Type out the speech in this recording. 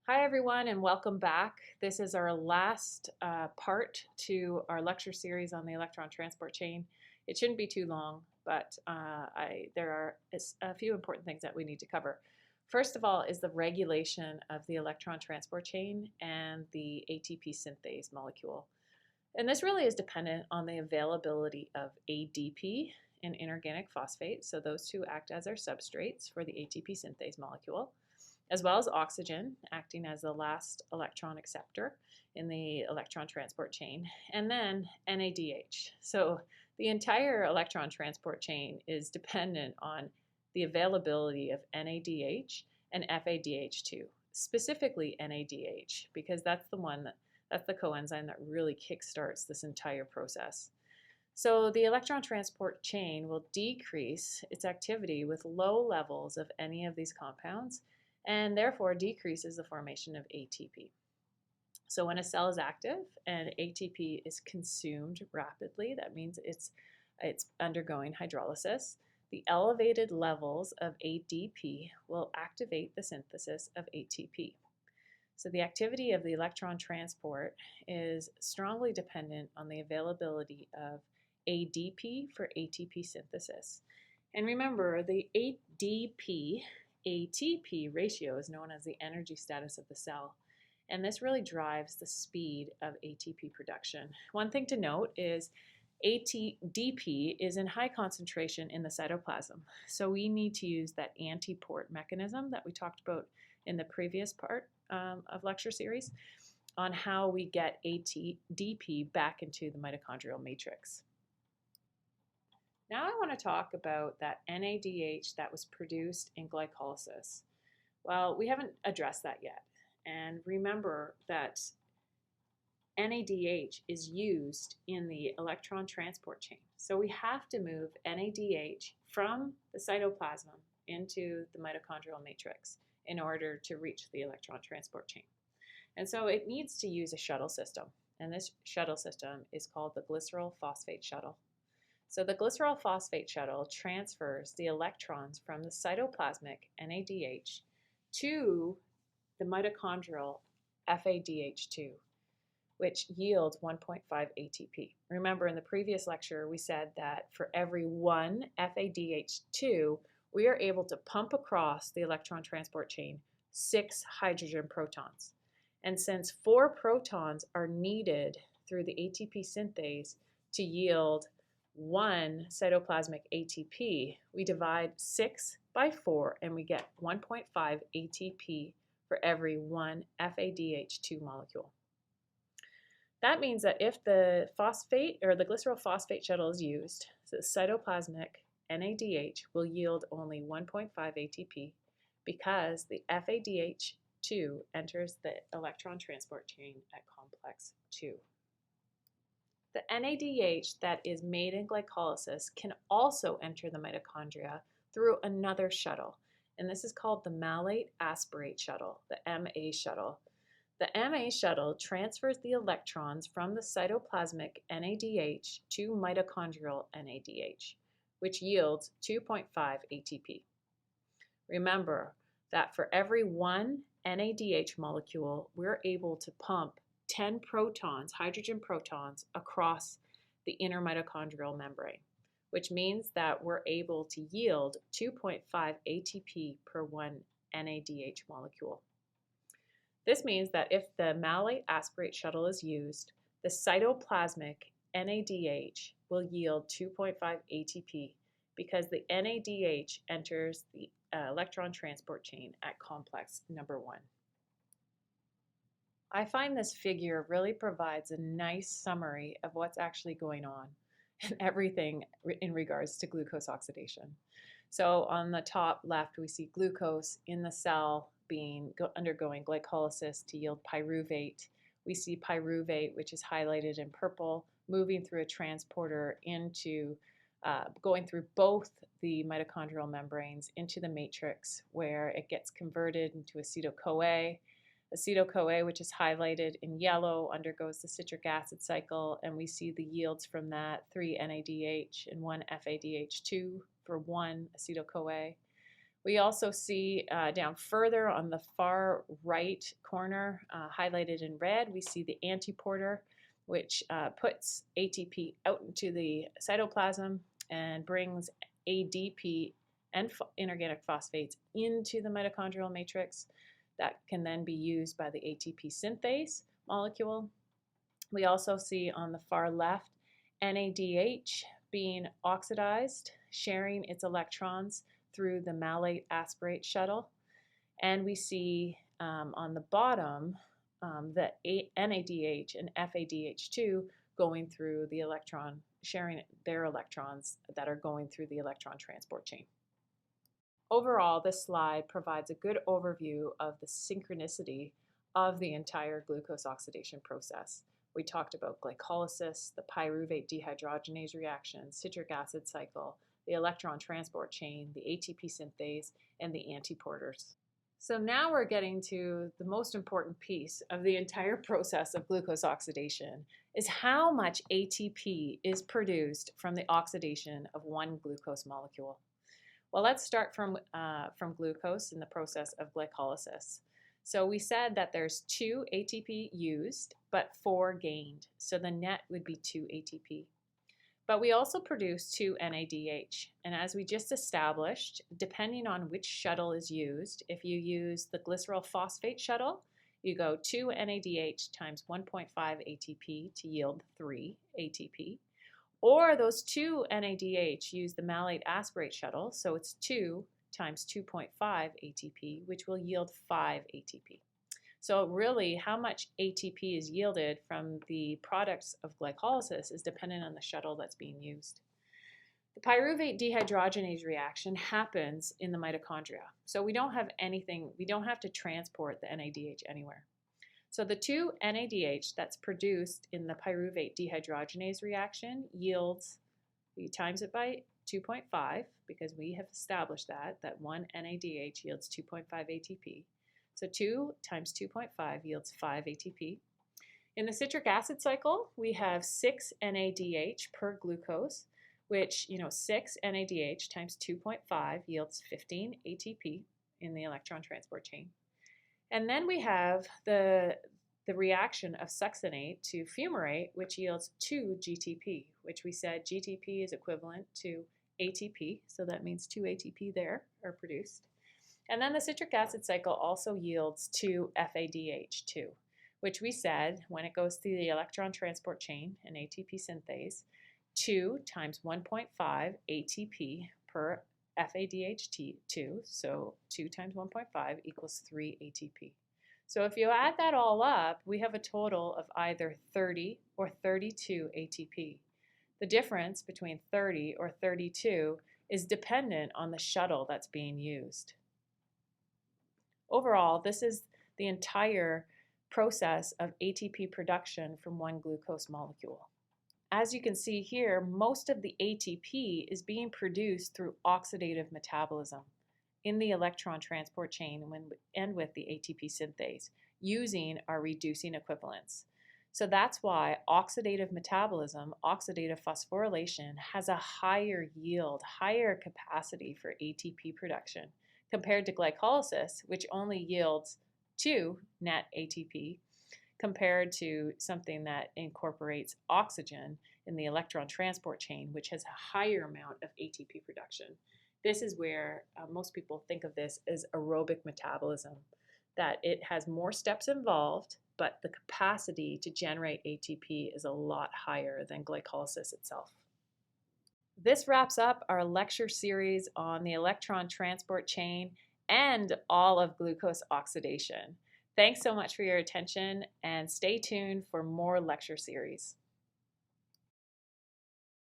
Hi everyone and welcome back. This is our last part to our lecture series on the electron transport chain. It shouldn't be too long, but there are a few important things that we need to cover. First of all is the regulation of the electron transport chain and the ATP synthase molecule. And this really is dependent on the availability of ADP and inorganic phosphate, so those two act as our substrates for the ATP synthase molecule, as well as oxygen acting as the last electron acceptor in the electron transport chain, and then NADH. So the entire electron transport chain is dependent on the availability of NADH and FADH2, specifically NADH, because that's the coenzyme that really kickstarts this entire process. So the electron transport chain will decrease its activity with low levels of any of these compounds, and therefore decreases the formation of ATP. So when a cell is active and ATP is consumed rapidly, that means it's undergoing hydrolysis, the elevated levels of ADP will activate the synthesis of ATP. So the activity of the electron transport is strongly dependent on the availability of ADP for ATP synthesis. And remember, the ADP ATP ratio is known as the energy status of the cell, and this really drives the speed of ATP production. One thing to note is ADP is in high concentration in the cytoplasm, so we need to use that antiport mechanism that we talked about in the previous part of lecture series on how we get ADP back into the mitochondrial matrix. Now I want to talk about that NADH that was produced in glycolysis. Well, we haven't addressed that yet. And remember that NADH is used in the electron transport chain. So we have to move NADH from the cytoplasm into the mitochondrial matrix in order to reach the electron transport chain. And so it needs to use a shuttle system. And this shuttle system is called the glycerol phosphate shuttle. So the glycerol phosphate shuttle transfers the electrons from the cytoplasmic NADH to the mitochondrial FADH2, which yields 1.5 ATP. Remember, in the previous lecture, we said that for every one FADH2, we are able to pump across the electron transport chain 6 hydrogen protons. And since 4 protons are needed through the ATP synthase to yield 1 cytoplasmic ATP, we divide 6 by 4 and we get 1.5 ATP for every 1 FADH2 molecule. That means that if the phosphate or the glycerol phosphate shuttle is used, the cytoplasmic NADH will yield only 1.5 ATP because the FADH2 enters the electron transport chain at complex 2. The NADH that is made in glycolysis can also enter the mitochondria through another shuttle, and this is called the malate aspartate shuttle, the MA shuttle. The MA shuttle transfers the electrons from the cytoplasmic NADH to mitochondrial NADH, which yields 2.5 ATP. Remember that for every 1 NADH molecule, we're able to pump 10 protons, hydrogen protons, across the inner mitochondrial membrane, which means that we're able to yield 2.5 ATP per 1 NADH molecule. This means that if the malate aspartate shuttle is used, the cytoplasmic NADH will yield 2.5 ATP because the NADH enters the electron transport chain at complex number 1. I find this figure really provides a nice summary of what's actually going on and everything in regards to glucose oxidation. So on the top left, we see glucose in the cell undergoing glycolysis to yield pyruvate. We see pyruvate, which is highlighted in purple, moving through a transporter into going through both the mitochondrial membranes into the matrix, where it gets converted into acetyl-CoA. Acetyl-CoA, which is highlighted in yellow, undergoes the citric acid cycle, and we see the yields from that 3 NADH and 1 FADH2 for 1 acetyl-CoA, We also see down further on the far right corner, highlighted in red, we see the antiporter, which puts ATP out into the cytoplasm and brings ADP and inorganic phosphates into the mitochondrial matrix that can then be used by the ATP synthase molecule. We also see on the far left NADH being oxidized, sharing its electrons through the malate aspartate shuttle. And we see on the bottom the NADH and FADH2 going through the electron, sharing their electrons that are going through the electron transport chain. Overall, this slide provides a good overview of the synchronicity of the entire glucose oxidation process. We talked about glycolysis, the pyruvate dehydrogenase reaction, citric acid cycle, the electron transport chain, the ATP synthase, and the antiporters. So now we're getting to the most important piece of the entire process of glucose oxidation, is how much ATP is produced from the oxidation of one glucose molecule. Well, let's start from glucose in the process of glycolysis. So we said that there's 2 ATP used, but 4 gained. So the net would be 2 ATP. But we also produce 2 NADH. And as we just established, depending on which shuttle is used, if you use the glycerol phosphate shuttle, you go 2 NADH times 1.5 ATP to yield 3 ATP. Or those 2 NADH use the malate aspartate shuttle, so it's 2 times 2.5 ATP, which will yield 5 ATP. So really, how much ATP is yielded from the products of glycolysis is dependent on the shuttle that's being used. The pyruvate dehydrogenase reaction happens in the mitochondria. So we don't have to transport the NADH anywhere. So the 2 NADH that's produced in the pyruvate dehydrogenase reaction yields, we times it by 2.5 because we have established that 1 NADH yields 2.5 ATP. So 2 times 2.5 yields 5 ATP. In the citric acid cycle, we have 6 NADH per glucose, which, 6 NADH times 2.5 yields 15 ATP in the electron transport chain. And then we have the reaction of succinate to fumarate, which yields 2 GTP, which we said GTP is equivalent to ATP, so that means 2 ATP there are produced. And then the citric acid cycle also yields 2 FADH2, which we said when it goes through the electron transport chain and ATP synthase, 2 times 1.5 ATP per FADH2, so 2 times 1.5 equals 3 ATP. So if you add that all up, we have a total of either 30 or 32 ATP. The difference between 30 or 32 is dependent on the shuttle that's being used. Overall, this is the entire process of ATP production from one glucose molecule. As you can see here, most of the ATP is being produced through oxidative metabolism in the electron transport chain and with the ATP synthase using our reducing equivalents. So that's why oxidative metabolism, oxidative phosphorylation, has a higher yield, higher capacity for ATP production compared to glycolysis, which only yields 2 net ATP, compared to something that incorporates oxygen in the electron transport chain, which has a higher amount of ATP production. This is where most people think of this as aerobic metabolism, that it has more steps involved, but the capacity to generate ATP is a lot higher than glycolysis itself. This wraps up our lecture series on the electron transport chain and all of glucose oxidation. Thanks so much for your attention, and stay tuned for more lecture series.